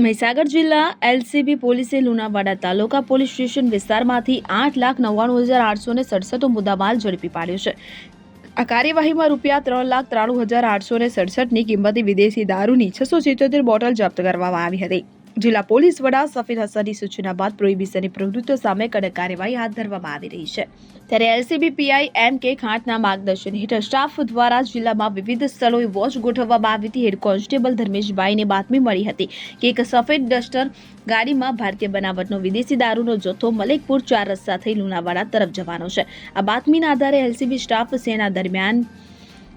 મહીસાગર જિલ્લા એલસીબી પોલીસે લુણાવાડા તાલુકા police station વિસ્તારમાંથી 8,99,867 મુદ્દામાલ ઝડપી પાડ્યો છે. આ કાર્યવાહીમાં રૂપિયા 3,93,867ની કિંમતી વિદેશી દારૂની 677 બોટલ જપ્ત કરવામાં આવી હતી. જિલ્લા પોલીસ વડા સફીર હસનની સૂચના બાદ પ્રોહિબિશનની પ્રવૃત્તિઓ સામે કડક કાર્યવાહી હાથ ધરવામાં આવી રહી છે. ત્યારે એલસીબી પીઆઈ M.K. ખાંટના માર્ગદર્શન હેઠળ સ્ટાફ દ્વારા જિલ્લામાં વિવિધ સ્થળોએ વોચ ગોઠવવામાં આવી હતી. હેડ કોન્સ્ટેબલ ધર્મેશભાઈને બાતમી મળી હતી કે એક સફેદ ડસ્ટર ગાડીમાં ભારતીય બનાવટનો વિદેશી દારૂનો જથ્થો મલેકપુર 4 રસ્તા થઈ લુણાવાડા તરફ જવાનો છે. આ બાતમીના આધારે એલસીબી સ્ટાફ સેના દરમિયાન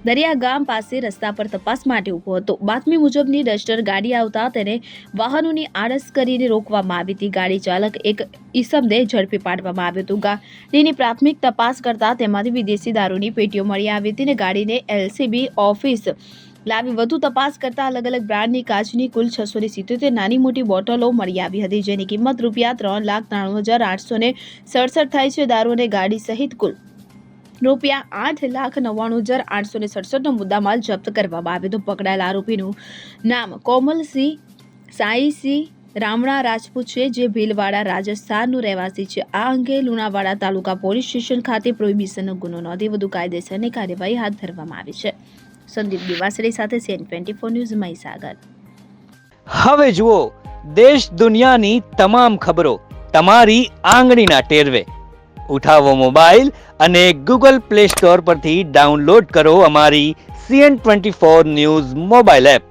દરિયા ગામ પાસે રસ્તા પર તપાસ માટે ઊભો હતો. બાતમી મુજબની ડસ્ટર ગાડી આવતા તેને વાહનોની આડસ કરીને રોકવામાં આવી હતી. ગાડી ચાલક એક ઈસમને ઝડપી પાડવામાં આવ્યો હતો. ગાડીની પ્રાથમિક તપાસ કરતા તેમાંથી વિદેશી દારૂની પેટીઓ મળી આવી હતી અને ગાડીને એલસીબી ઓફિસ લાવી વધુ તપાસ કરતા અલગ અલગ બ્રાન્ડની કાચની કુલ 677 નાની મોટી બોટલો મળી આવી હતી, જેની કિંમત રૂપિયા 3,93,867 થાય છે. દારૂ અને ગાડી સહિત કુલ રૂપિયા 8,99,867નો મુદ્દામાલ જપ્ત કરવામાં આવ્યો હતો. પકડાયેલ આરોપીનું નામ કોમલસિંહ સાઈસિંહ રામણા રાજપૂત છે, જે ભીલવાડા રાજસ્થાનનો રહેવાસી છે. આ અંગે લુણાવાડા તાલુકા પોલીસ સ્ટેશન ખાતે પ્રોહિબિશનનો ગુનો નોંધી વધુ કાયદેસરની કાર્યવાહી હાથ ધરવામાં આવી છે. સંદીપ દિવાસડી સાથે CN24 ન્યૂઝ મહીસાગર. હવે જુઓ દેશ દુનિયાની તમામ ખબરો તમારી આંગળીના ટેરવે. ઉઠાવો મોબાઈલ અને ગૂગલ પ્લે સ્ટોર પરથી ડાઉનલોડ કરો અમારી CN24 ન્યૂઝ મોબાઈલ એપ.